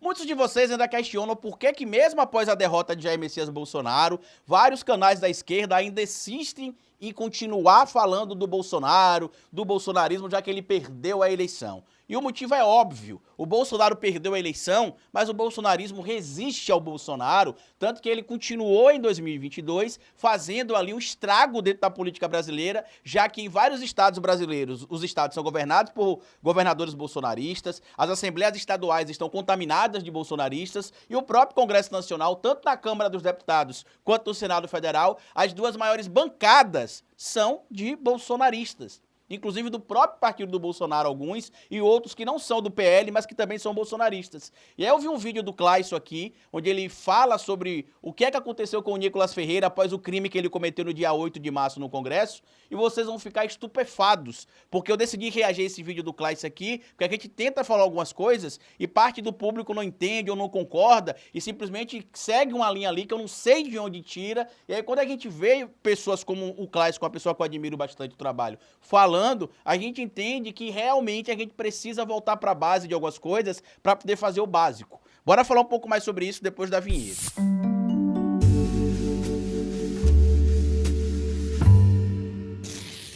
Muitos de vocês ainda questionam por que mesmo após a derrota de Jair Messias Bolsonaro, vários canais da esquerda ainda insistem em continuar falando do Bolsonaro, do bolsonarismo, já que ele perdeu a eleição. E o motivo é óbvio, o Bolsonaro perdeu a eleição, mas o bolsonarismo resiste ao Bolsonaro, tanto que ele continuou em 2022 fazendo ali um estrago dentro da política brasileira, já que em vários estados brasileiros, os estados são governados por governadores bolsonaristas, as assembleias estaduais estão contaminadas de bolsonaristas e o próprio Congresso Nacional, tanto na Câmara dos Deputados quanto no Senado Federal, as duas maiores bancadas são de bolsonaristas. Inclusive do próprio partido do Bolsonaro, alguns, e outros que não são do PL, mas que também são bolsonaristas. E aí eu vi um vídeo do Clayson aqui, onde ele fala sobre o que é que aconteceu com o Nicolas Ferreira após o crime que ele cometeu no dia 8 de março no Congresso, e vocês vão ficar estupefados, porque eu decidi reagir a esse vídeo do Clayson aqui, porque a gente tenta falar algumas coisas, e parte do público não entende ou não concorda, e simplesmente segue uma linha ali que eu não sei de onde tira, e aí quando a gente vê pessoas como o Clayson, uma pessoa que eu admiro bastante o trabalho, falando, a gente entende que realmente a gente precisa voltar para a base de algumas coisas para poder fazer o básico. Bora falar um pouco mais sobre isso depois da vinheta.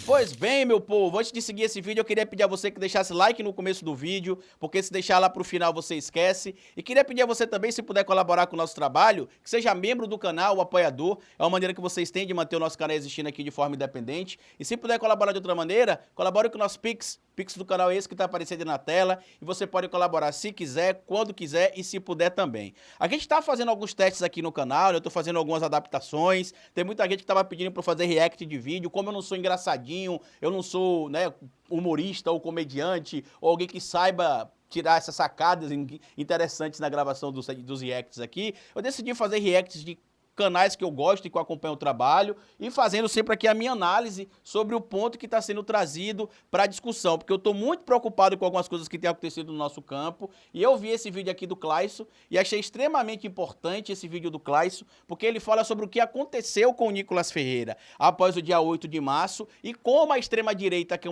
Pois bem, meu povo, antes de seguir esse vídeo, eu queria pedir a você que deixasse like no começo do vídeo, porque se deixar lá pro final você esquece. E queria pedir a você também, se puder colaborar com o nosso trabalho, que seja membro do canal, o apoiador. É uma maneira que vocês têm de manter o nosso canal existindo aqui de forma independente. E se puder colaborar de outra maneira, colabore com o nosso Pix. Pix do canal é esse que está aparecendo na tela, e você pode colaborar se quiser, quando quiser e se puder também. A gente está fazendo alguns testes aqui no canal, eu estou fazendo algumas adaptações, tem muita gente que estava pedindo para fazer react de vídeo, como eu não sou engraçadinho, eu não sou, né, humorista ou comediante, ou alguém que saiba tirar essas sacadas interessantes na gravação dos reacts aqui, eu decidi fazer reacts de canais que eu gosto e que eu acompanho o trabalho, e fazendo sempre aqui a minha análise sobre o ponto que está sendo trazido para a discussão, porque eu estou muito preocupado com algumas coisas que têm acontecido no nosso campo, e eu vi esse vídeo aqui do Clayson, e achei extremamente importante esse vídeo do Clayson, porque ele fala sobre o que aconteceu com o Nicolas Ferreira após o dia 8 de março, e como a extrema-direita, que é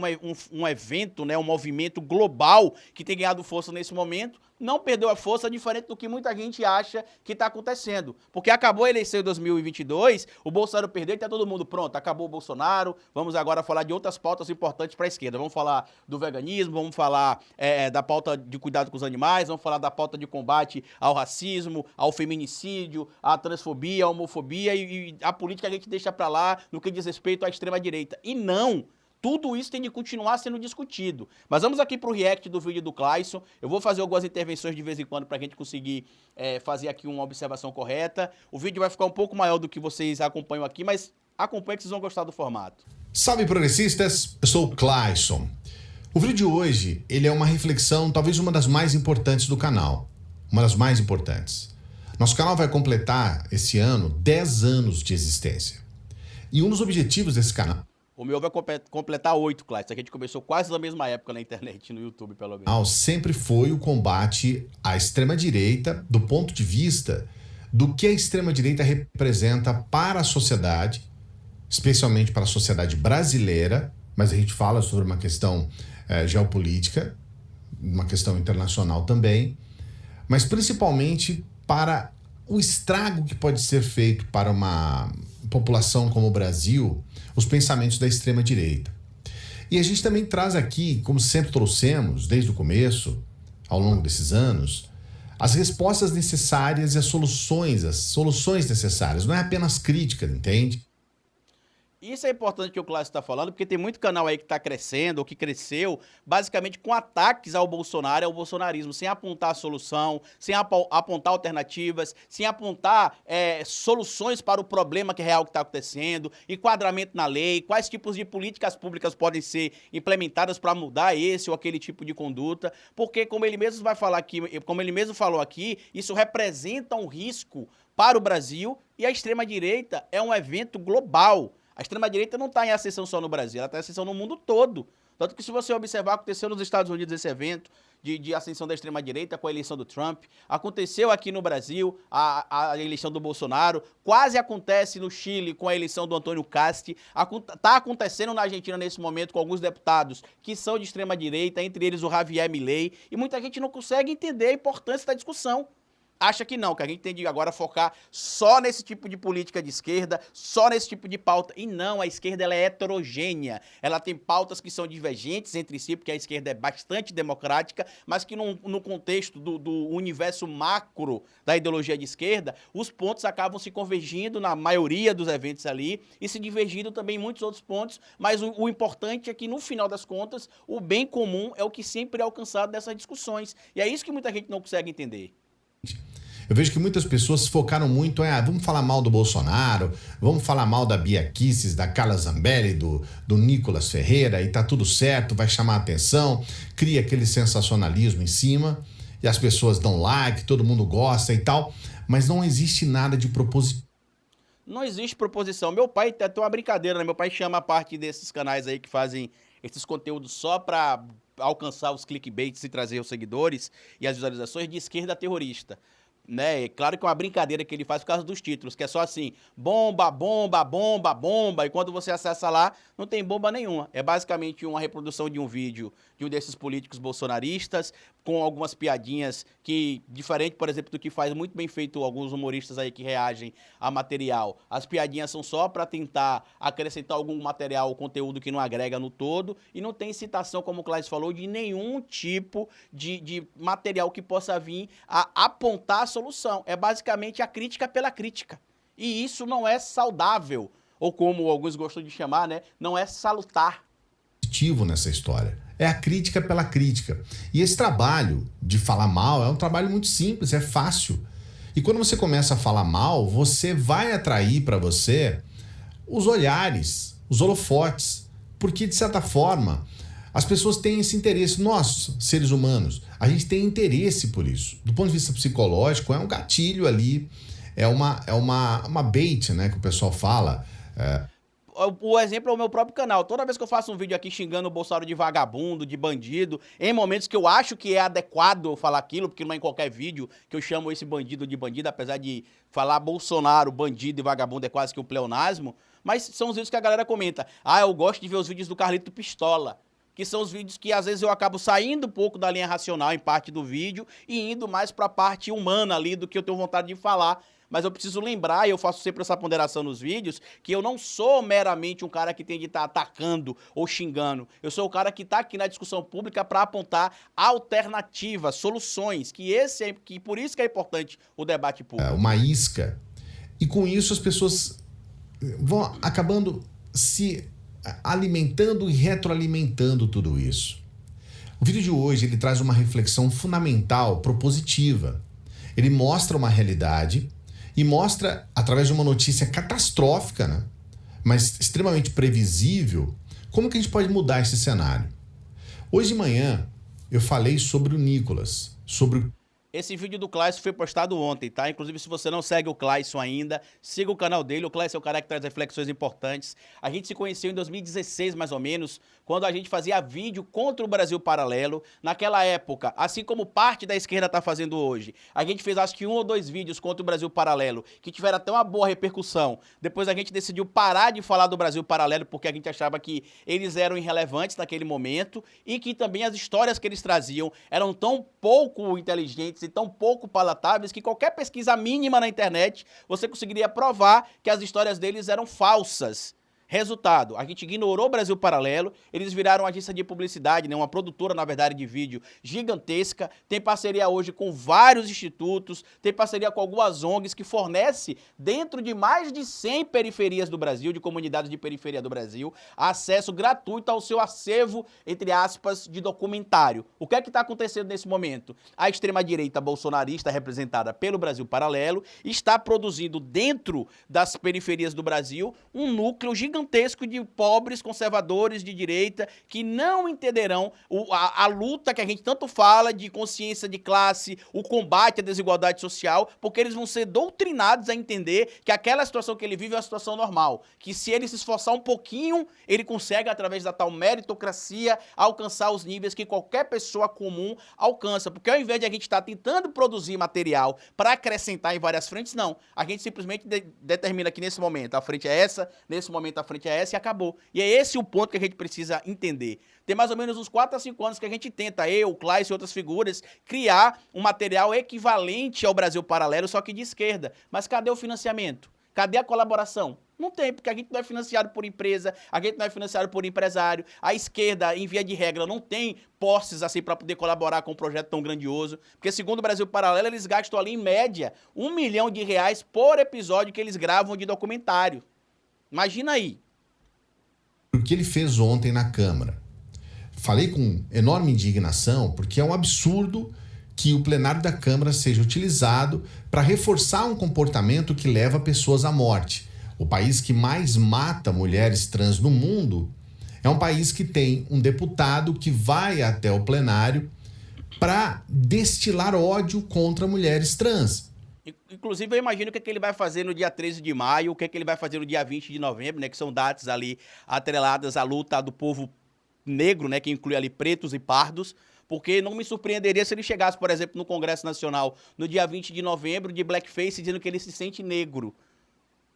um evento, né, um movimento global que tem ganhado força nesse momento, não perdeu a força, diferente do que muita gente acha que está acontecendo. Porque acabou a eleição em 2022, o Bolsonaro perdeu e está todo mundo pronto, acabou o Bolsonaro, vamos agora falar de outras pautas importantes para a esquerda. Vamos falar do veganismo, vamos falar da pauta de cuidado com os animais, vamos falar da pauta de combate ao racismo, ao feminicídio, à transfobia, à homofobia e a política a gente deixa para lá no que diz respeito à extrema-direita. E não! Tudo isso tem de continuar sendo discutido. Mas vamos aqui para o react do vídeo do Clayson. Eu vou fazer algumas intervenções de vez em quando para a gente conseguir fazer aqui uma observação correta. O vídeo vai ficar um pouco maior do que vocês acompanham aqui, mas acompanhem que vocês vão gostar do formato. Salve, progressistas! Eu sou o Clayson. O vídeo de hoje, ele é uma reflexão, talvez uma das mais importantes do canal. Uma das mais importantes. Nosso canal vai completar, esse ano, 10 anos de existência. E um dos objetivos desse canal... O meu vai completar 8, Clayson. A gente começou quase na mesma época na internet, no YouTube, pelo menos. Sempre foi o combate à extrema-direita, do ponto de vista do que a extrema-direita representa para a sociedade, especialmente para a sociedade brasileira, mas a gente fala sobre uma questão geopolítica, uma questão internacional também, mas principalmente para o estrago que pode ser feito para uma população como o Brasil, os pensamentos da extrema-direita. E a gente também traz aqui, como sempre trouxemos desde o começo, ao longo desses anos, as respostas necessárias e as soluções necessárias. Não é apenas crítica, entende? Isso é importante que o Clássico está falando, porque tem muito canal aí que está crescendo, ou que cresceu, basicamente com ataques ao Bolsonaro e ao bolsonarismo, sem apontar a solução, sem apontar alternativas, sem apontar soluções para o problema que é real que está acontecendo, enquadramento na lei, quais tipos de políticas públicas podem ser implementadas para mudar esse ou aquele tipo de conduta, porque como ele mesmo vai falar aqui, como ele mesmo falou aqui, isso representa um risco para o Brasil e a extrema-direita é um evento global. A extrema-direita não está em ascensão só no Brasil, ela está em ascensão no mundo todo. Tanto que se você observar, aconteceu nos Estados Unidos esse evento, de ascensão da extrema-direita com a eleição do Trump. Aconteceu aqui no Brasil a eleição do Bolsonaro. Quase acontece no Chile com a eleição do Antônio Casti. Está acontecendo na Argentina nesse momento com alguns deputados que são de extrema-direita, entre eles o Javier Milei. E muita gente não consegue entender a importância da discussão. Acha que não, que a gente tem de agora focar só nesse tipo de política de esquerda, só nesse tipo de pauta. E não, a esquerda ela é heterogênea. Ela tem pautas que são divergentes entre si, porque a esquerda é bastante democrática, mas que no contexto do universo macro da ideologia de esquerda, os pontos acabam se convergindo na maioria dos eventos ali e se divergindo também em muitos outros pontos, mas o importante é que, no final das contas, o bem comum é o que sempre é alcançado dessas discussões. E é isso que muita gente não consegue entender. Eu vejo que muitas pessoas focaram muito em vamos falar mal do Bolsonaro, vamos falar mal da Bia Kicis, da Carla Zambelli, do Nicolas Ferreira, e tá tudo certo, vai chamar a atenção, cria aquele sensacionalismo em cima, e as pessoas dão like, todo mundo gosta e tal, mas não existe nada de propositivo. Não existe proposição. Meu pai tem uma brincadeira, né? Meu pai chama a parte desses canais aí que fazem esses conteúdos só para alcançar os clickbaits e trazer os seguidores e as visualizações de esquerda terrorista. Né? É claro que é uma brincadeira que ele faz por causa dos títulos, que é só assim, bomba, bomba, bomba, bomba, e quando você acessa lá, não tem bomba nenhuma. É basicamente uma reprodução de um vídeo de um desses políticos bolsonaristas, com algumas piadinhas que, diferente, por exemplo, do que faz muito bem feito alguns humoristas aí que reagem a material, as piadinhas são só para tentar acrescentar algum material, conteúdo que não agrega no todo, e não tem citação, como o Cláudio falou, de nenhum tipo de material que possa vir a apontar a solução. É basicamente a crítica pela crítica. E isso não é saudável, ou como alguns gostam de chamar, né, não é salutar. Nessa história. É a crítica pela crítica. E esse trabalho de falar mal é um trabalho muito simples, é fácil. E quando você começa a falar mal, você vai atrair para você os olhares, os holofotes. Porque, de certa forma, as pessoas têm esse interesse. Nós, seres humanos, a gente tem interesse por isso. Do ponto de vista psicológico, é um gatilho ali, é uma bait, né, que o pessoal fala. O exemplo é o meu próprio canal. Toda vez que eu faço um vídeo aqui xingando o Bolsonaro de vagabundo, de bandido, em momentos que eu acho que é adequado eu falar aquilo, porque não é em qualquer vídeo que eu chamo esse bandido de bandido, apesar de falar Bolsonaro, bandido e vagabundo é quase que um pleonasmo, mas são os vídeos que a galera comenta. Eu gosto de ver os vídeos do Carlito Pistola, que são os vídeos que às vezes eu acabo saindo um pouco da linha racional em parte do vídeo e indo mais para a parte humana ali do que eu tenho vontade de falar. Mas eu preciso lembrar, e eu faço sempre essa ponderação nos vídeos, que eu não sou meramente um cara que tem de estar atacando ou xingando. Eu sou o cara que está aqui na discussão pública para apontar alternativas, soluções, que por isso que é importante o debate público. Uma isca. E com isso as pessoas vão acabando se alimentando e retroalimentando tudo isso. O vídeo de hoje ele traz uma reflexão fundamental, propositiva. Ele mostra uma realidade e mostra, através de uma notícia catastrófica, né, mas extremamente previsível, como que a gente pode mudar esse cenário. Hoje de manhã eu falei sobre o Nicolas, sobre Esse vídeo do Clayson foi postado ontem, tá? Inclusive, se você não segue o Clayson ainda, siga o canal dele. O Clayson é um cara que traz reflexões importantes. A gente se conheceu em 2016, mais ou menos, quando a gente fazia vídeo contra o Brasil Paralelo. Naquela época, assim como parte da esquerda tá fazendo hoje, a gente fez acho que 1 ou 2 vídeos contra o Brasil Paralelo, que tiveram até uma boa repercussão. Depois a gente decidiu parar de falar do Brasil Paralelo, porque a gente achava que eles eram irrelevantes naquele momento e que também as histórias que eles traziam eram tão pouco inteligentes e tão pouco palatáveis que qualquer pesquisa mínima na internet você conseguiria provar que as histórias deles eram falsas. Resultado, a gente ignorou o Brasil Paralelo, eles viraram uma agência de publicidade, né, uma produtora, na verdade, de vídeo gigantesca, tem parceria hoje com vários institutos, tem parceria com algumas ONGs que fornece, dentro de mais de 100 periferias do Brasil, de comunidades de periferia do Brasil, acesso gratuito ao seu acervo, entre aspas, de documentário. O que é que está acontecendo nesse momento? A extrema-direita bolsonarista, representada pelo Brasil Paralelo, está produzindo dentro das periferias do Brasil um núcleo gigantesco gigantesco de pobres conservadores de direita que não entenderão a luta que a gente tanto fala de consciência de classe, o combate à desigualdade social, porque eles vão ser doutrinados a entender que aquela situação que ele vive é uma situação normal, que se ele se esforçar um pouquinho, ele consegue, através da tal meritocracia, alcançar os níveis que qualquer pessoa comum alcança, porque ao invés de a gente estar tentando produzir material para acrescentar em várias frentes, não, a gente simplesmente determina que nesse momento a frente é essa, nesse momento a frente é essa e acabou. E é esse o ponto que a gente precisa entender. Tem mais ou menos uns 4 a 5 anos que a gente tenta, eu, Claes e outras figuras, criar um material equivalente ao Brasil Paralelo, só que de esquerda. Mas cadê o financiamento? Cadê a colaboração? Não tem, porque a gente não é financiado por empresa, a gente não é financiado por empresário. A esquerda, em via de regra, não tem posses assim para poder colaborar com um projeto tão grandioso. Porque, segundo o Brasil Paralelo, eles gastam ali, em média, R$1 milhão por episódio que eles gravam de documentário. Imagina aí. O que ele fez ontem na Câmara. Falei com enorme indignação, porque é um absurdo que o plenário da Câmara seja utilizado para reforçar um comportamento que leva pessoas à morte. O país que mais mata mulheres trans no mundo é um país que tem um deputado que vai até o plenário para destilar ódio contra mulheres trans. Inclusive, eu imagino o que ele vai fazer no dia 13 de maio, o que ele vai fazer no dia 20 de novembro, né, que são datas ali atreladas à luta do povo negro, né, que inclui ali pretos e pardos, porque não me surpreenderia se ele chegasse, por exemplo, no Congresso Nacional no dia 20 de novembro de blackface, dizendo que ele se sente negro.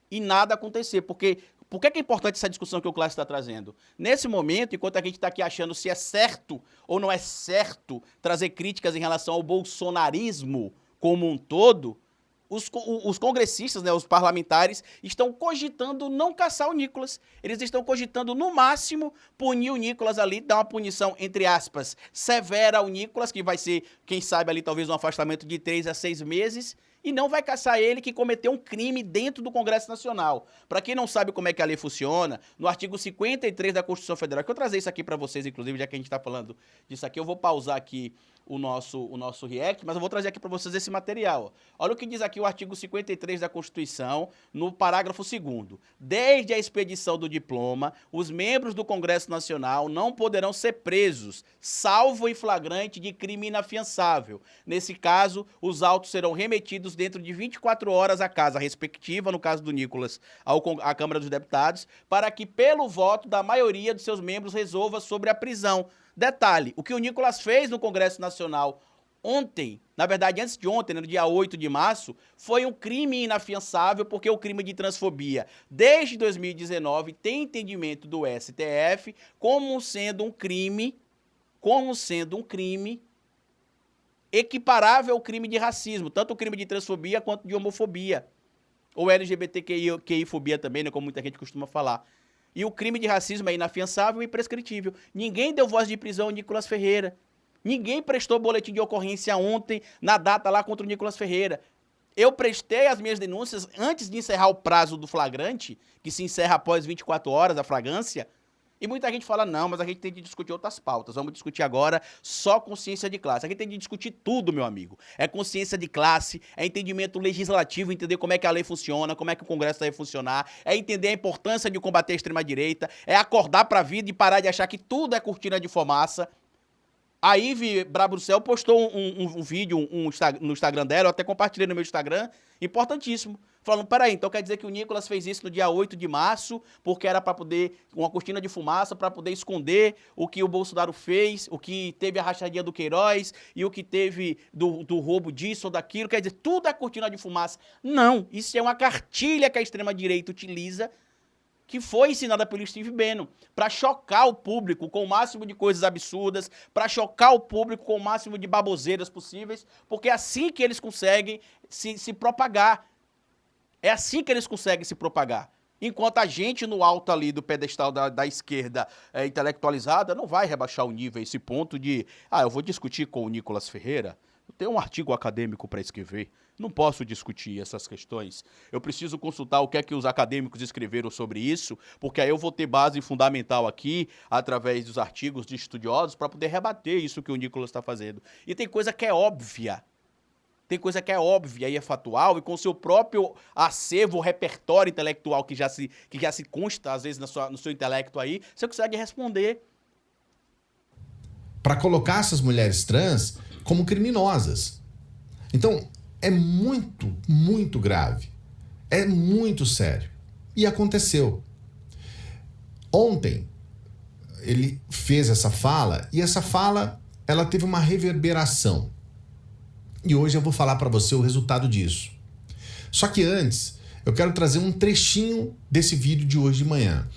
E nada acontecer, porque por que é importante essa discussão que o Claes está trazendo? Nesse momento, enquanto a gente está aqui achando se é certo ou não é certo trazer críticas em relação ao bolsonarismo como um todo, os congressistas, né, os parlamentares, estão cogitando não caçar o Nicolas. Eles estão cogitando, no máximo, punir o Nicolas ali, dar uma punição, entre aspas, severa ao Nicolas, que vai ser, quem sabe, ali talvez um afastamento de 3 a 6 meses, e não vai caçar ele que cometeu um crime dentro do Congresso Nacional. Para quem não sabe como é que a lei funciona, no artigo 53 da Constituição Federal, que eu trazer isso aqui para vocês, inclusive, já que a gente está falando disso aqui, eu vou pausar aqui o nosso react, mas eu vou trazer aqui para vocês esse material. Olha o que diz aqui o artigo 53 da Constituição, no parágrafo 2º. Desde a expedição do diploma, os membros do Congresso Nacional não poderão ser presos, salvo em flagrante de crime inafiançável. Nesse caso, os autos serão remetidos dentro de 24 horas à casa respectiva, no caso do Nicolas, à Câmara dos Deputados, para que, pelo voto da maioria dos seus membros, resolva sobre a prisão. Detalhe, o que o Nicolas fez no Congresso Nacional ontem, na verdade antes de ontem, no dia 8 de março, foi um crime inafiançável, porque o crime de transfobia, desde 2019, tem entendimento do STF como sendo um crime equiparável ao crime de racismo, tanto o crime de transfobia quanto de homofobia, ou LGBTQI-fobia também, né, como muita gente costuma falar. E o crime de racismo é inafiançável e prescritível. Ninguém deu voz de prisão ao Nicolas Ferreira. Ninguém prestou boletim de ocorrência ontem, na data lá, contra o Nicolas Ferreira. Eu prestei as minhas denúncias antes de encerrar o prazo do flagrante, que se encerra após 24 horas, a flagrância. E muita gente fala, não, mas a gente tem que discutir outras pautas. Vamos discutir agora só consciência de classe. A gente tem que discutir tudo, meu amigo. É consciência de classe, é entendimento legislativo, entender como é que a lei funciona, como é que o Congresso deve funcionar, é entender a importância de combater a extrema-direita, é acordar pra vida e parar de achar que tudo é cortina de fumaça. A Ive Brabrucel postou um vídeo no Instagram dela, eu até compartilhei no meu Instagram, importantíssimo, falando, peraí, então quer dizer que o Nicolas fez isso no dia 8 de março, porque era para poder, uma cortina de fumaça, para poder esconder o que o Bolsonaro fez, o que teve a rachadinha do Queiroz, e o que teve do roubo disso ou daquilo, quer dizer, tudo é cortina de fumaça. Não, isso é uma cartilha que a extrema-direita utiliza, que foi ensinada pelo Steve Bannon, para chocar o público com o máximo de coisas absurdas, para chocar o público com o máximo de baboseiras possíveis, porque é assim que eles conseguem se propagar. É assim que eles conseguem se propagar. Enquanto a gente no alto ali do pedestal da esquerda intelectualizada não vai rebaixar o nível a esse ponto de, eu vou discutir com o Nicolas Ferreira, eu tenho um artigo acadêmico para escrever, não posso discutir essas questões. Eu preciso consultar o que é que os acadêmicos escreveram sobre isso, porque aí eu vou ter base fundamental aqui, através dos artigos de estudiosos, para poder rebater isso que o Nicolas está fazendo. E tem coisa que é óbvia. Tem coisa que é óbvia e é factual, e com o seu próprio acervo, repertório intelectual que já se consta, às vezes, no seu intelecto aí, você consegue responder. Para colocar essas mulheres trans como criminosas. Então, é muito, muito grave. É muito sério. E aconteceu. Ontem, ele fez essa fala, e essa fala, ela teve uma reverberação. E hoje eu vou falar para você o resultado disso. Só que antes, eu quero trazer um trechinho desse vídeo de hoje de manhã.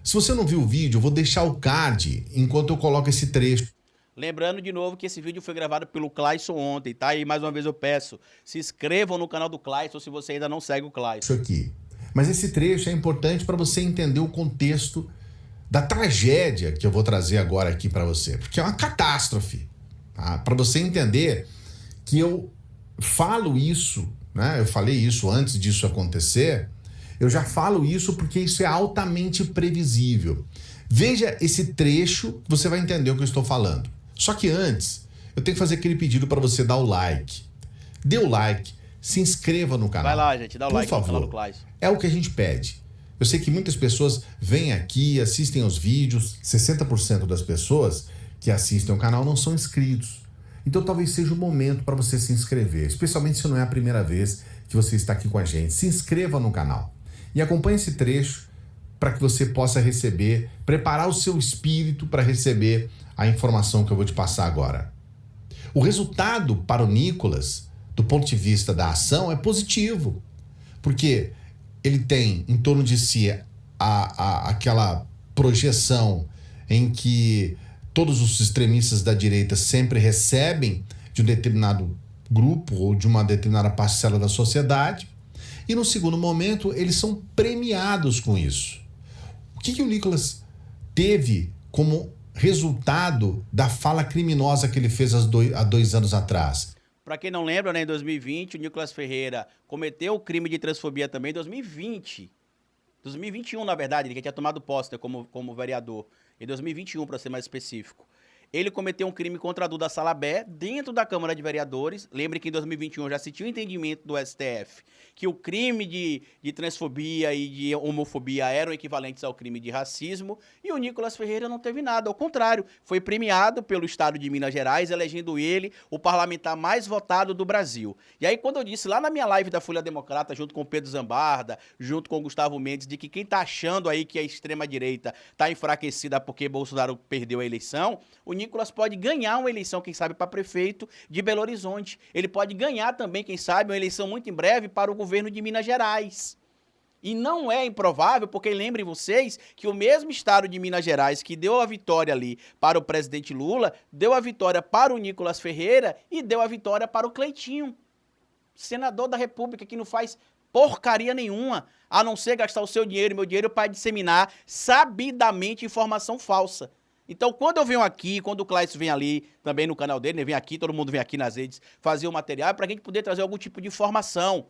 Se você não viu o vídeo, eu vou deixar o card enquanto eu coloco esse trecho. Lembrando de novo que esse vídeo foi gravado pelo Clayson ontem, tá? E mais uma vez eu peço, se inscrevam no canal do Clayson se você ainda não segue o Clayson. Isso aqui. Mas esse trecho é importante para você entender o contexto da tragédia que eu vou trazer agora aqui para você. Porque é uma catástrofe. Tá? Para você entender que eu falo isso, né? Eu falei isso antes disso acontecer. Eu já falo isso porque isso é altamente previsível. Veja esse trecho, você vai entender o que eu estou falando. Só que antes, eu tenho que fazer aquele pedido para você dar o like. Dê o like, se inscreva no canal. Vai lá, gente, dá o like no canal do Clayson. É o que a gente pede. Eu sei que muitas pessoas vêm aqui, assistem aos vídeos. 60% das pessoas que assistem ao canal não são inscritos. Então talvez seja o momento para você se inscrever, especialmente se não é a primeira vez que você está aqui com a gente. Se inscreva no canal e acompanhe esse trecho para que você possa receber, preparar o seu espírito para receber a informação que eu vou te passar agora. O resultado para o Nicolas, do ponto de vista da ação, é positivo, porque ele tem em torno de si aquela projeção em que todos os extremistas da direita sempre recebem de um determinado grupo ou de uma determinada parcela da sociedade. E no segundo momento, eles são premiados com isso. O que o Nicolas teve como resultado da fala criminosa que ele fez há 2 anos atrás? Para quem não lembra, né, em 2020, o Nicolas Ferreira cometeu o crime de transfobia também em 2020. 2021, na verdade, ele que tinha tomado posse, né, como vereador. Em 2021, para ser mais específico. Ele cometeu um crime contra a Duda Salabé dentro da Câmara de Vereadores. Lembre que em 2021 já se tinha o entendimento do STF que o crime de transfobia e de homofobia eram equivalentes ao crime de racismo, e o Nicolas Ferreira não teve nada. Ao contrário, foi premiado pelo Estado de Minas Gerais, elegendo ele o parlamentar mais votado do Brasil. E aí, quando eu disse lá na minha live da Folha Democrata, junto com o Pedro Zambarda, junto com o Gustavo Mendes, de que quem tá achando aí que a extrema-direita tá enfraquecida porque Bolsonaro perdeu a eleição, o Nicolas pode ganhar uma eleição, quem sabe, para prefeito de Belo Horizonte. Ele pode ganhar também, quem sabe, uma eleição muito em breve para o governo de Minas Gerais. E não é improvável, porque lembrem vocês que o mesmo estado de Minas Gerais que deu a vitória ali para o presidente Lula, deu a vitória para o Nicolas Ferreira e deu a vitória para o Cleitinho, senador da República, que não faz porcaria nenhuma, a não ser gastar o seu dinheiro e meu dinheiro para disseminar sabidamente informação falsa. Então, quando eu venho aqui, quando o Clayson vem ali, também no canal dele, né, vem aqui, todo mundo vem aqui nas redes fazer o material, é para a gente poder trazer algum tipo de informação.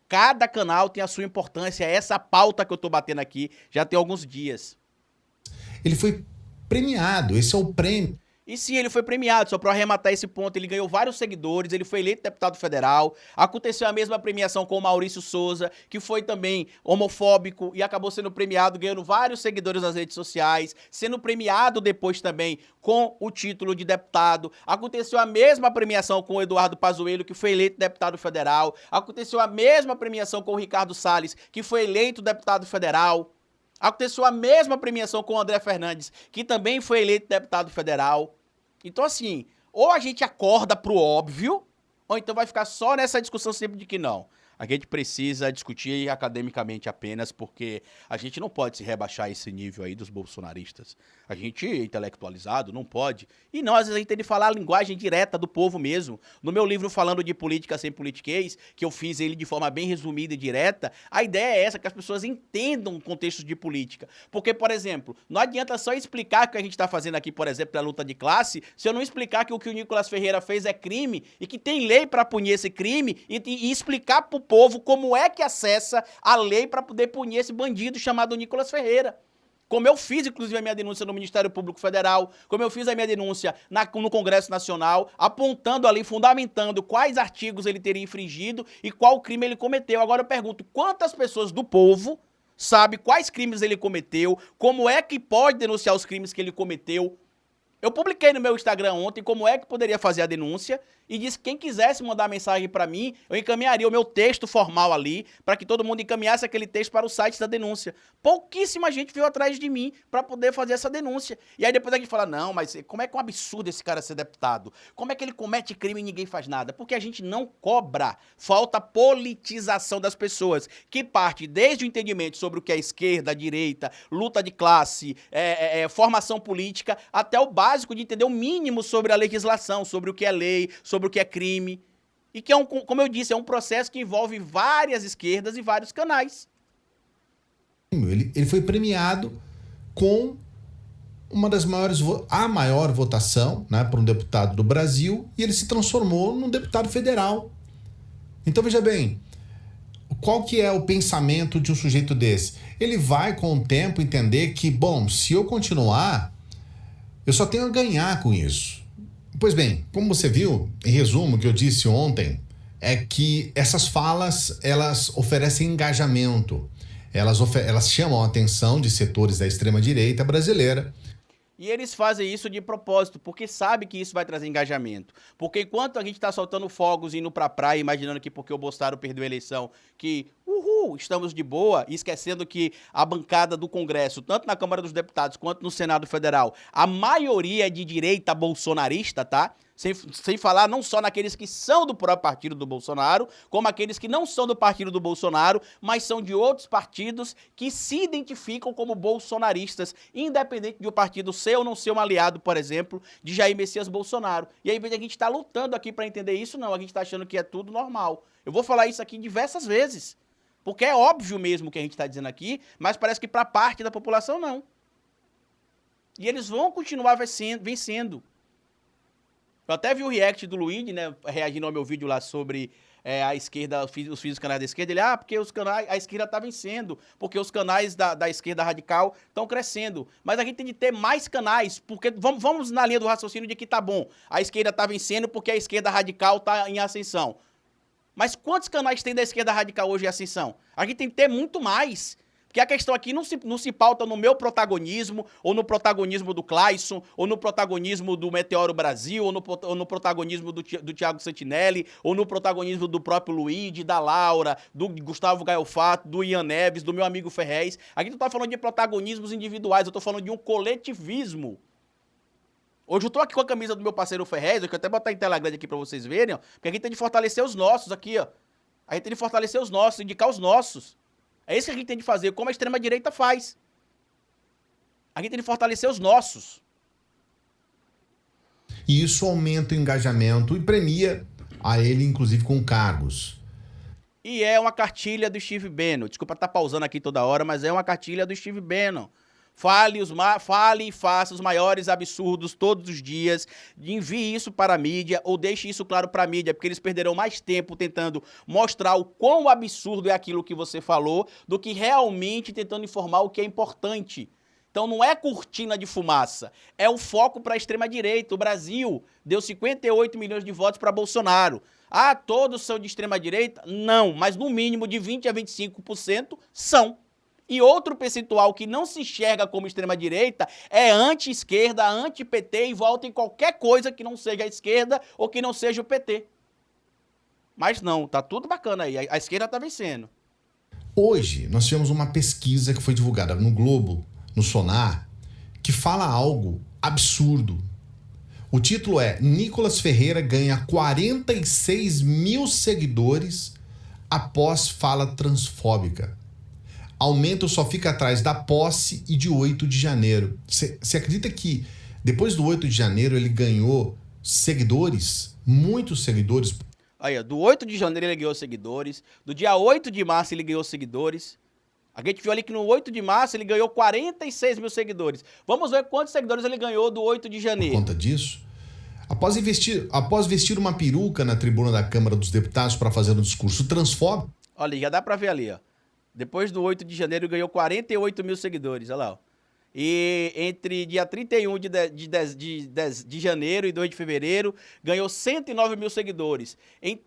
Cada canal tem a sua importância, é essa pauta que eu estou batendo aqui já tem alguns dias. Ele foi premiado, esse é o prêmio. E sim, ele foi premiado, só para arrematar esse ponto, ele ganhou vários seguidores, ele foi eleito deputado federal, aconteceu a mesma premiação com o Maurício Souza, que foi também homofóbico e acabou sendo premiado, ganhando vários seguidores nas redes sociais, sendo premiado depois também com o título de deputado. Aconteceu a mesma premiação com o Eduardo Pazuello, que foi eleito deputado federal, aconteceu a mesma premiação com o Ricardo Salles, que foi eleito deputado federal. Aconteceu a mesma premiação com o André Fernandes, que também foi eleito deputado federal. Então, assim, ou a gente acorda pro óbvio, ou então vai ficar só nessa discussão sempre de que não. A gente precisa discutir academicamente apenas, porque a gente não pode se rebaixar a esse nível aí dos bolsonaristas. A gente, intelectualizado, não pode. E não, às vezes a gente tem de falar a linguagem direta do povo mesmo. No meu livro Falando de Política Sem Politiquês, que eu fiz ele de forma bem resumida e direta, a ideia é essa, que as pessoas entendam contextos de política. Porque, por exemplo, não adianta só explicar o que a gente está fazendo aqui, por exemplo, a luta de classe, se eu não explicar que o Nicolas Ferreira fez é crime e que tem lei para punir esse crime e explicar para o povo como é que acessa a lei para poder punir esse bandido chamado Nicolas Ferreira. Como eu fiz, inclusive, a minha denúncia no Ministério Público Federal, como eu fiz a minha denúncia no Congresso Nacional, apontando ali, fundamentando quais artigos ele teria infringido e qual crime ele cometeu. Agora eu pergunto, quantas pessoas do povo sabem quais crimes ele cometeu, como é que pode denunciar os crimes que ele cometeu? Eu publiquei no meu Instagram ontem como é que poderia fazer a denúncia e disse que quem quisesse mandar mensagem para mim, eu encaminharia o meu texto formal ali para que todo mundo encaminhasse aquele texto para o site da denúncia. Pouquíssima gente veio atrás de mim para poder fazer essa denúncia. E aí depois a gente fala, não, mas como é que é um absurdo esse cara ser deputado? Como é que ele comete crime e ninguém faz nada? Porque a gente não cobra. Falta politização das pessoas, que parte desde o entendimento sobre o que é esquerda, direita, luta de classe, formação política, até o básico de entender o mínimo sobre a legislação, sobre o que é lei, sobre o que é crime. E que, como eu disse, é um processo que envolve várias esquerdas e vários canais. Ele foi premiado com uma das maiores, a maior votação, né, para um deputado do Brasil, e ele se transformou num deputado federal. Então, veja bem, qual que é o pensamento de um sujeito desse? Ele vai, com o tempo, entender que, bom, se eu continuar, eu só tenho a ganhar com isso. Pois bem, como você viu, em resumo, o que eu disse ontem é que essas falas, elas oferecem engajamento. Elas chamam a atenção de setores da extrema-direita brasileira. E eles fazem isso de propósito, porque sabe que isso vai trazer engajamento. Porque enquanto a gente está soltando fogos indo pra praia, imaginando que porque o Bolsonaro perdeu a eleição, que, estamos de boa, e esquecendo que a bancada do Congresso, tanto na Câmara dos Deputados quanto no Senado Federal, a maioria é de direita bolsonarista, tá? Sem falar não só naqueles que são do próprio partido do Bolsonaro, como aqueles que não são do partido do Bolsonaro, mas são de outros partidos que se identificam como bolsonaristas, independente de o partido ser ou não ser um aliado, por exemplo, de Jair Messias Bolsonaro. E aí, em vez de a gente estar lutando aqui para entender isso, não, a gente está achando que é tudo normal. Eu vou falar isso aqui diversas vezes, porque é óbvio mesmo o que a gente está dizendo aqui, mas parece que para parte da população não. E eles vão continuar vencendo. Eu até vi o react do Luigi, né, reagindo ao meu vídeo lá sobre a esquerda, os filhos dos canais da esquerda. Ele, porque os canais, a esquerda tá vencendo, porque os canais da esquerda radical estão crescendo. Mas a gente tem de ter mais canais, porque vamos na linha do raciocínio de que tá bom, a esquerda tá vencendo porque a esquerda radical tá em ascensão. Mas quantos canais tem da esquerda radical hoje em ascensão? A gente tem que ter muito mais. Porque a questão aqui não se pauta no meu protagonismo, ou no protagonismo do Clayson, ou no protagonismo do Meteoro Brasil, ou no protagonismo do Thiago Santinelli, ou no protagonismo do próprio Luigi, da Laura, do Gustavo Gaiofato, do Ian Neves, do meu amigo Ferrez. Aqui não tô falando de protagonismos individuais, eu tô falando de um coletivismo. Hoje eu tô aqui com a camisa do meu parceiro Ferrez, eu quero até botar em tela grande aqui pra vocês verem, ó, porque a gente tem de fortalecer os nossos aqui, ó. A gente tem de fortalecer os nossos, indicar os nossos. É isso que a gente tem de fazer, como a extrema-direita faz. A gente tem de fortalecer os nossos. E isso aumenta o engajamento e premia a ele, inclusive, com cargos. E é uma cartilha do Steve Bannon. Desculpa estar pausando aqui toda hora, mas é uma cartilha do Steve Bannon. Fale e faça os maiores absurdos todos os dias, envie isso para a mídia ou deixe isso claro para a mídia, porque eles perderão mais tempo tentando mostrar o quão absurdo é aquilo que você falou do que realmente tentando informar o que é importante. Então não é cortina de fumaça, é o foco para a extrema-direita. O Brasil deu 58 milhões de votos para Bolsonaro. Todos são de extrema-direita? Não, mas no mínimo de 20% a 25% são. E outro percentual que não se enxerga como extrema-direita é anti-esquerda, anti-PT e volta em qualquer coisa que não seja a esquerda ou que não seja o PT. Mas não, tá tudo bacana aí, a esquerda tá vencendo. Hoje, nós tivemos uma pesquisa que foi divulgada no Globo, no Sonar, que fala algo absurdo. O título é: Nicolas Ferreira ganha 46 mil seguidores após fala transfóbica. Aumento só fica atrás da posse e de 8 de janeiro. Você acredita que depois do 8 de janeiro ele ganhou seguidores? Muitos seguidores. Aí, do 8 de janeiro ele ganhou seguidores, do dia 8 de março ele ganhou seguidores. A gente viu ali que no 8 de março ele ganhou 46 mil seguidores. Vamos ver quantos seguidores ele ganhou do 8 de janeiro. Por conta disso, após vestir uma peruca na tribuna da Câmara dos Deputados para fazer um discurso transfóbico. Olha, já dá para ver ali, ó. Depois do 8 de janeiro ganhou 48 mil seguidores, olha lá, ó. E entre dia 31 de janeiro e 2 de fevereiro, ganhou 109 mil seguidores. Em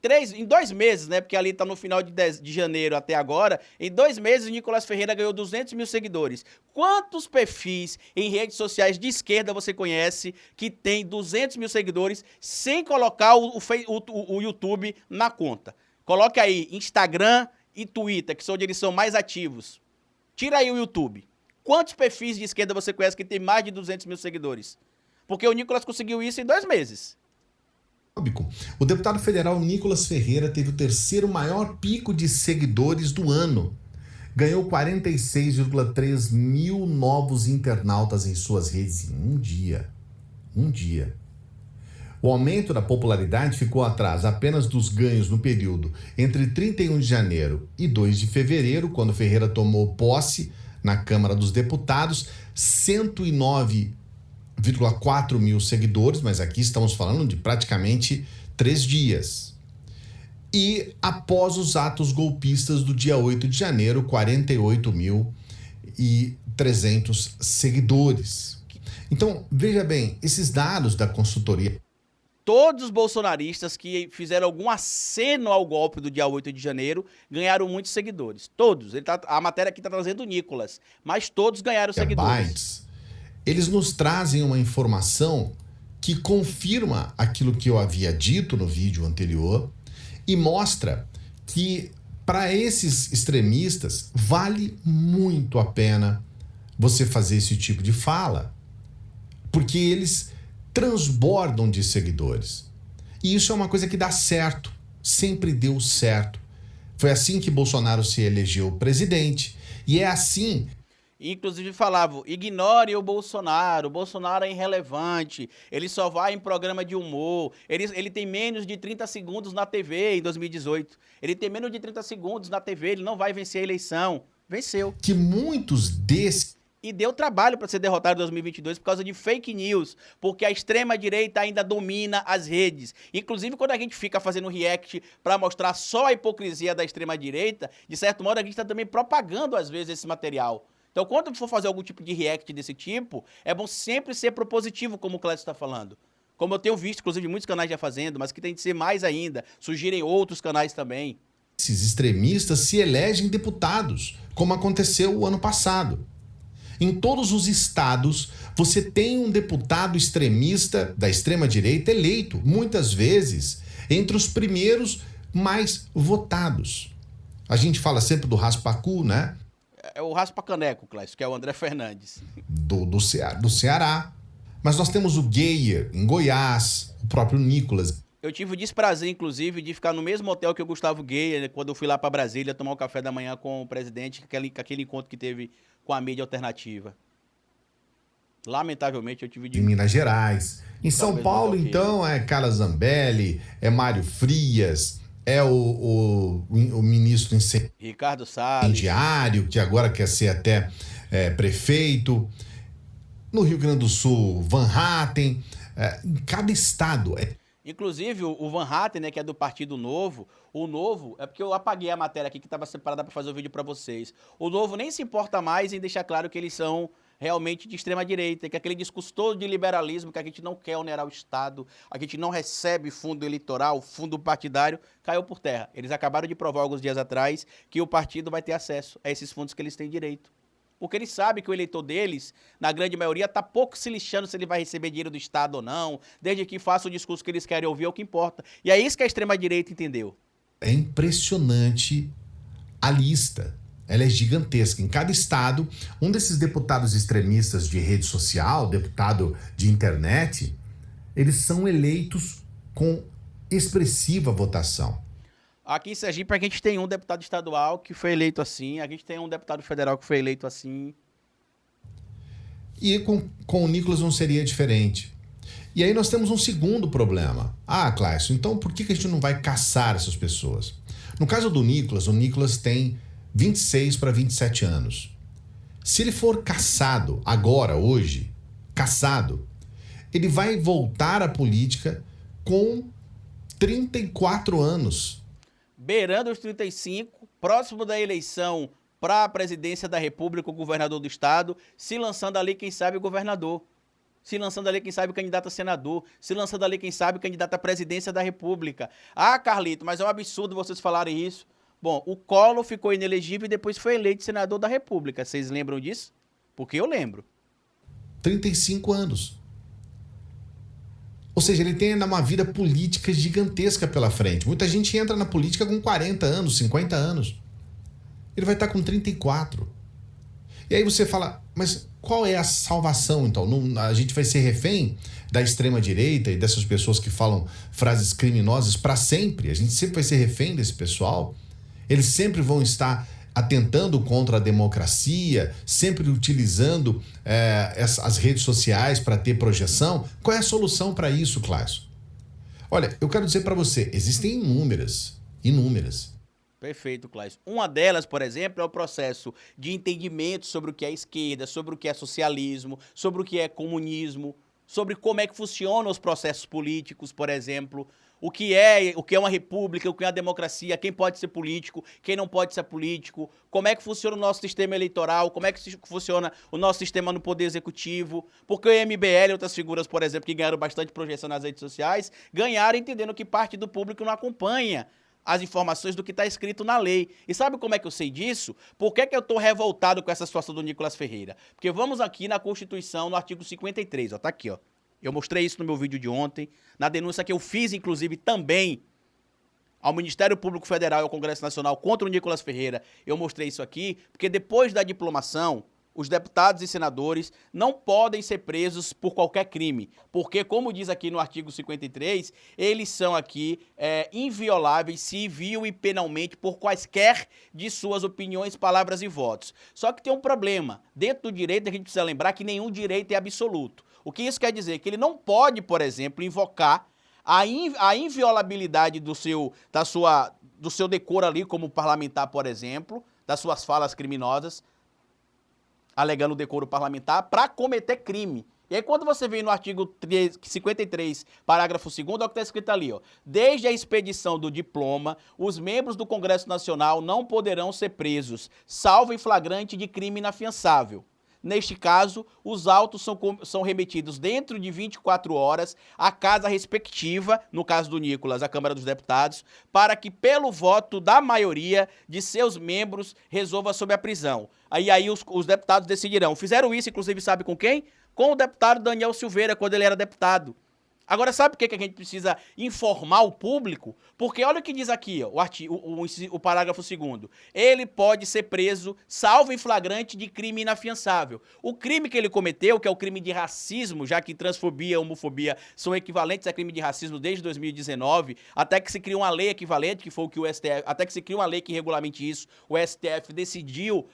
2 meses, né? Porque ali tá no final de janeiro até agora. Em 2 meses, o Nicolas Ferreira ganhou 200 mil seguidores. Quantos perfis em redes sociais de esquerda você conhece que tem 200 mil seguidores sem colocar o YouTube na conta? Coloque aí Instagram e Twitter, que são onde eles são mais ativos. Tira aí o YouTube. Quantos perfis de esquerda você conhece que tem mais de 200 mil seguidores? Porque o Nicolas conseguiu isso em 2 meses. O deputado federal Nicolas Ferreira teve o terceiro maior pico de seguidores do ano. Ganhou 46,3 mil novos internautas em suas redes em um dia. Um dia. O aumento da popularidade ficou atrás apenas dos ganhos no período entre 31 de janeiro e 2 de fevereiro, quando Ferreira tomou posse na Câmara dos Deputados, 109,4 mil seguidores, mas aqui estamos falando de praticamente 3 dias. E após os atos golpistas do dia 8 de janeiro, 48.300 seguidores. Então, veja bem, esses dados da consultoria... Todos os bolsonaristas que fizeram algum aceno ao golpe do dia 8 de janeiro ganharam muitos seguidores. Todos. A matéria aqui está trazendo o Nicolas, mas todos ganharam seguidores. Eles nos trazem uma informação que confirma aquilo que eu havia dito no vídeo anterior e mostra que para esses extremistas vale muito a pena você fazer esse tipo de fala, porque eles transbordam de seguidores. E isso é uma coisa que dá certo, sempre deu certo. Foi assim que Bolsonaro se elegeu presidente, e é assim... Inclusive falavam, ignore o Bolsonaro é irrelevante, ele só vai em programa de humor, ele tem menos de 30 segundos na TV em 2018, ele tem menos de 30 segundos na TV, ele não vai vencer a eleição. Venceu. Que muitos desses... E deu trabalho para ser derrotado em 2022 por causa de fake news, porque a extrema-direita ainda domina as redes. Inclusive, quando a gente fica fazendo react para mostrar só a hipocrisia da extrema-direita, de certo modo, a gente está também propagando, às vezes, esse material. Então, quando for fazer algum tipo de react desse tipo, é bom sempre ser propositivo, como o Clécio está falando. Como eu tenho visto, inclusive, muitos canais já fazendo, mas que tem de ser mais ainda. Surgirem outros canais também. Esses extremistas se elegem deputados, como aconteceu o ano passado. Em todos os estados, você tem um deputado extremista da extrema-direita eleito, muitas vezes, entre os primeiros mais votados. A gente fala sempre do raspacu, né? É o raspa-caneco, Clécio, que é o André Fernandes. Do Ceará. Mas nós temos o Geyer, em Goiás, o próprio Nicolas. Eu tive o desprazer, inclusive, de ficar no mesmo hotel que o Gustavo Geyer, quando eu fui lá para Brasília tomar o café da manhã com o presidente, aquele encontro que teve com a mídia alternativa. Lamentavelmente, eu tive de... Em Minas Gerais. Em São Paulo, então, é Carla Zambelli, é Mário Frias, é o ministro Ricardo Salles, incendiário, que agora quer ser até prefeito. No Rio Grande do Sul, Van Hatten. Em cada estado... Inclusive, o Van Hatten, né, que é do Partido Novo, o Novo, é porque eu apaguei a matéria aqui que estava separada para fazer o vídeo para vocês. O Novo nem se importa mais em deixar claro que eles são realmente de extrema-direita, que aquele discurso todo de liberalismo, que a gente não quer onerar o Estado, a gente não recebe fundo eleitoral, fundo partidário, caiu por terra. Eles acabaram de provar alguns dias atrás que o partido vai ter acesso a esses fundos que eles têm direito. Porque eles sabem que o eleitor deles, na grande maioria, está pouco se lixando se ele vai receber dinheiro do Estado ou não, desde que faça o discurso que eles querem ouvir, é o que importa. E é isso que a extrema-direita entendeu. É impressionante a lista. Ela é gigantesca. Em cada estado, um desses deputados extremistas de rede social, deputado de internet, eles são eleitos com expressiva votação. Aqui em Sergipe a gente tem um deputado estadual que foi eleito assim, a gente tem um deputado federal que foi eleito assim. E com o Nicolas não seria diferente. E aí nós temos um segundo problema. Ah, Cláudio, então por que a gente não vai caçar essas pessoas? No caso do Nicolas, o Nicolas tem 26 para 27 anos. Se ele for caçado agora, hoje, caçado, ele vai voltar à política com 34 anos. Beirando os 35, próximo da eleição para a presidência da República, o governador do estado, se lançando ali, quem sabe, governador. Se lançando ali, quem sabe, candidato a senador. Se lançando ali, quem sabe, candidato à presidência da República. Ah, Carlito, mas é um absurdo vocês falarem isso. Bom, o Collor ficou inelegível e depois foi eleito senador da República. Vocês lembram disso? Porque eu lembro. 35 anos. Ou seja, ele tem ainda uma vida política gigantesca pela frente. Muita gente entra na política com 40 anos, 50 anos. Ele vai estar com 34. E aí você fala, mas qual é a salvação, então? A gente vai ser refém da extrema-direita e dessas pessoas que falam frases criminosas para sempre? A gente sempre vai ser refém desse pessoal? Eles sempre vão estar atentando contra a democracia, sempre utilizando as redes sociais para ter projeção? Qual é a solução para isso, Clássio? Olha, eu quero dizer para você, existem inúmeras. Perfeito, Cláudio. Uma delas, por exemplo, é o processo de entendimento sobre o que é esquerda, sobre o que é socialismo, sobre o que é comunismo, sobre como é que funcionam os processos políticos, por exemplo, o que é uma república, o que é uma democracia, quem pode ser político, quem não pode ser político, como é que funciona o nosso sistema eleitoral, como é que funciona o nosso sistema no poder executivo, porque o MBL e outras figuras, por exemplo, que ganharam bastante projeção nas redes sociais, ganharam entendendo que parte do público não acompanha as informações do que está escrito na lei. E sabe como é que eu sei disso? Por que eu estou revoltado com essa situação do Nicolas Ferreira? Porque vamos aqui na Constituição, no artigo 53, ó, tá aqui, ó. Eu mostrei isso no meu vídeo de ontem, na denúncia que eu fiz, inclusive, também ao Ministério Público Federal e ao Congresso Nacional contra o Nicolas Ferreira. Eu mostrei isso aqui, porque depois da diplomação, os deputados e senadores não podem ser presos por qualquer crime, porque, como diz aqui no artigo 53, eles são aqui invioláveis civil e penalmente por quaisquer de suas opiniões, palavras e votos. Só que tem um problema. Dentro do direito, a gente precisa lembrar que nenhum direito é absoluto. O que isso quer dizer? Que ele não pode, por exemplo, invocar a inviolabilidade do seu decoro ali como parlamentar, por exemplo, das suas falas criminosas, alegando decoro parlamentar, para cometer crime. E aí, quando você vem no artigo 53, parágrafo 2º, é o que está escrito ali, ó. Desde a expedição do diploma, os membros do Congresso Nacional não poderão ser presos, salvo em flagrante de crime inafiançável. Neste caso, os autos são remetidos dentro de 24 horas à casa respectiva, no caso do Nicolas, a Câmara dos Deputados, para que, pelo voto da maioria de seus membros, resolva sobre a prisão. Aí os deputados decidirão. Fizeram isso, inclusive, sabe com quem? Com o deputado Daniel Silveira, quando ele era deputado. Agora, sabe por que a gente precisa informar o público? Porque olha o que diz aqui, ó, o parágrafo 2º. Ele pode ser preso, salvo em flagrante de crime inafiançável. O crime que ele cometeu, que é o crime de racismo, já que transfobia e homofobia são equivalentes a crime de racismo desde 2019, até que se cria uma lei equivalente, que foi o que o STF, até que se cria uma lei que regulamente isso, o STF decidiu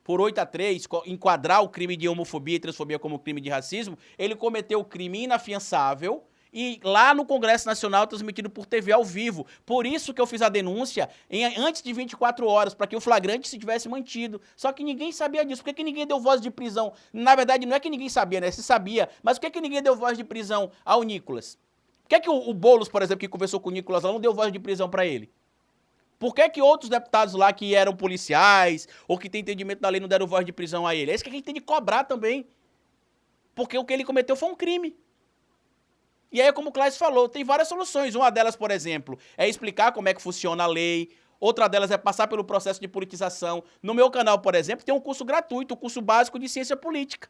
por 8-3, enquadrar o crime de homofobia e transfobia como crime de racismo. Ele cometeu o crime inafiançável e lá no Congresso Nacional transmitido por TV ao vivo. Por isso que eu fiz a denúncia antes de 24 horas, para que o flagrante se tivesse mantido. Só que ninguém sabia disso. Por que ninguém deu voz de prisão? Na verdade, não é que ninguém sabia, né? Se sabia. Mas por que ninguém deu voz de prisão ao Nicolas? Por que o Boulos, por exemplo, que conversou com o Nicolas, não deu voz de prisão para ele? Por que outros deputados lá que eram policiais ou que têm entendimento da lei não deram voz de prisão a ele? É isso que a gente tem de cobrar também. Porque o que ele cometeu foi um crime. E aí, como o Cláudio falou, tem várias soluções. Uma delas, por exemplo, é explicar como é que funciona a lei. Outra delas é passar pelo processo de politização. No meu canal, por exemplo, tem um curso gratuito, o curso básico de ciência política,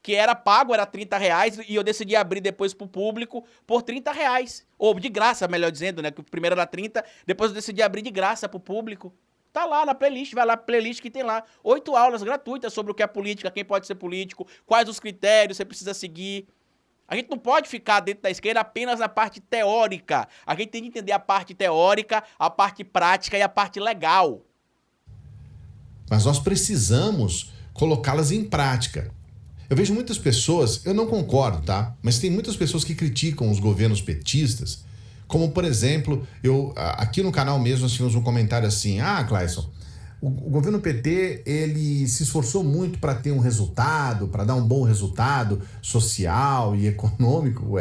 que era pago, era R$30, e eu decidi abrir depois pro público por R$30. Ou de graça, melhor dizendo, né? Que o primeiro era 30, depois eu decidi abrir de graça pro público. Tá lá na playlist, vai lá, playlist que tem lá. 8 aulas gratuitas sobre o que é política, quem pode ser político, quais os critérios você precisa seguir. A gente não pode ficar dentro da esquerda apenas na parte teórica. A gente tem que entender a parte teórica, a parte prática e a parte legal. Mas nós precisamos colocá-las em prática. Eu vejo muitas pessoas, eu não concordo, tá? Mas tem muitas pessoas que criticam os governos petistas, como, por exemplo, aqui no canal mesmo nós tivemos um comentário assim, Clayson, o governo PT, ele se esforçou muito para ter um resultado, para dar um bom resultado social e econômico.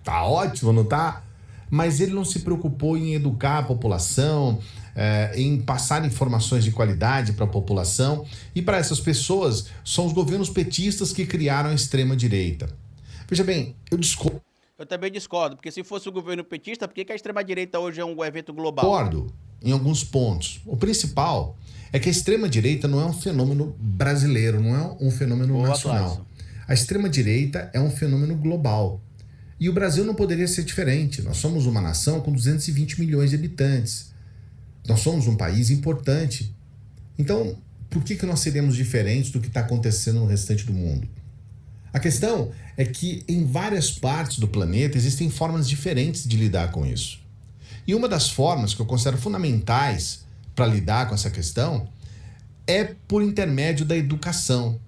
Tá ótimo, não tá? Mas ele não se preocupou em educar a população, em passar informações de qualidade para a população. E para essas pessoas, são os governos petistas que criaram a extrema-direita. Veja bem, eu discordo Eu também discordo, porque se fosse o governo petista, por que a extrema-direita hoje é um evento global? em alguns pontos. O principal é que a extrema-direita não é um fenômeno brasileiro, não é um fenômeno Boa, nacional. Clayson. A extrema-direita é um fenômeno global. E o Brasil não poderia ser diferente. Nós somos uma nação com 220 milhões de habitantes. Nós somos um país importante. Então, por que nós seríamos diferentes do que está acontecendo no restante do mundo? A questão é que em várias partes do planeta existem formas diferentes de lidar com isso. E uma das formas que eu considero fundamentais para lidar com essa questão é por intermédio da educação.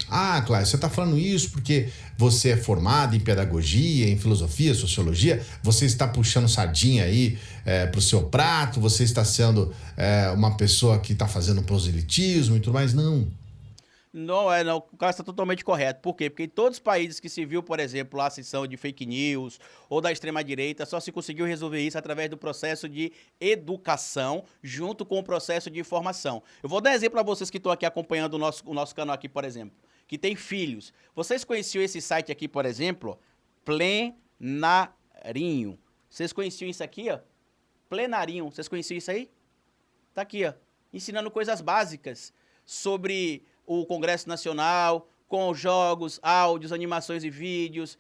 Ah, Cláudio, você está falando isso porque você é formado em pedagogia, em filosofia, sociologia, você está puxando sardinha aí para o seu prato, você está sendo uma pessoa que está fazendo proselitismo e tudo mais. Não. Não. O cara está totalmente correto. Por quê? Porque em todos os países que se viu, por exemplo, a ascensão de fake news ou da extrema-direita, só se conseguiu resolver isso através do processo de educação, junto com o processo de informação. Eu vou dar exemplo a vocês que estão aqui acompanhando o nosso canal aqui, por exemplo, que tem filhos. Vocês conheciam esse site aqui, por exemplo? Plenarinho. Vocês conheciam isso aqui, ó? Plenarinho. Vocês conheciam isso aí? Tá aqui, ó. Ensinando coisas básicas sobre o Congresso Nacional, com jogos, áudios, animações e vídeos,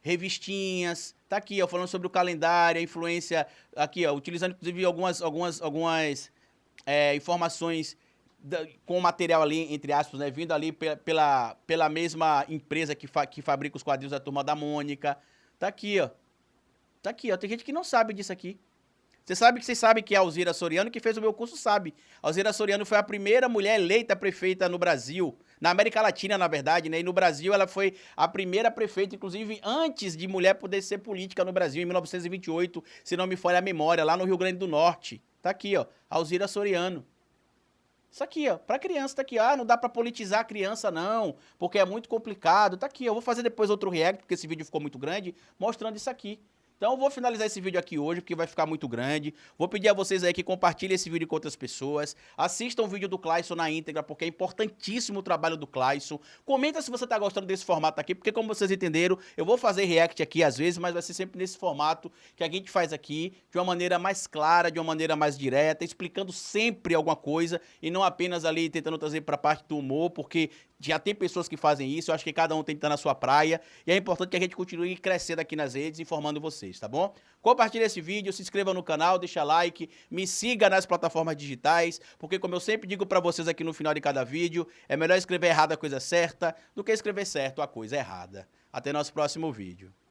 revistinhas. Tá aqui, ó, falando sobre o calendário, a influência, aqui, ó, utilizando inclusive algumas informações com material ali, entre aspas, né, vindo ali pela mesma empresa que fabrica os quadrinhos da Turma da Mônica. Tá aqui, ó. Tá aqui, ó. Tem gente que não sabe disso aqui. Vocês sabem que a Alzira Soriano, que fez o meu curso, sabe. A Alzira Soriano foi a primeira mulher eleita prefeita no Brasil, na América Latina, na verdade, né? E no Brasil ela foi a primeira prefeita, inclusive antes de mulher poder ser política no Brasil, em 1928, se não me falha a memória, lá no Rio Grande do Norte. Tá aqui, ó, Alzira Soriano. Isso aqui, ó, pra criança, tá aqui, não dá pra politizar a criança não, porque é muito complicado, tá aqui, eu vou fazer depois outro react, porque esse vídeo ficou muito grande, mostrando isso aqui. Então eu vou finalizar esse vídeo aqui hoje, porque vai ficar muito grande. Vou pedir a vocês aí que compartilhem esse vídeo com outras pessoas. Assistam o vídeo do Clayson na íntegra, porque é importantíssimo o trabalho do Clayson. Comenta se você tá gostando desse formato aqui, porque como vocês entenderam, eu vou fazer react aqui às vezes, mas vai ser sempre nesse formato que a gente faz aqui, de uma maneira mais clara, de uma maneira mais direta, explicando sempre alguma coisa, e não apenas ali tentando trazer pra parte do humor, porque já tem pessoas que fazem isso, eu acho que cada um tem que estar na sua praia, e é importante que a gente continue crescendo aqui nas redes, informando vocês, tá bom? Compartilhe esse vídeo, se inscreva no canal, deixa like, me siga nas plataformas digitais, porque como eu sempre digo pra vocês aqui no final de cada vídeo, é melhor escrever errado a coisa certa do que escrever certo a coisa errada. Até nosso próximo vídeo.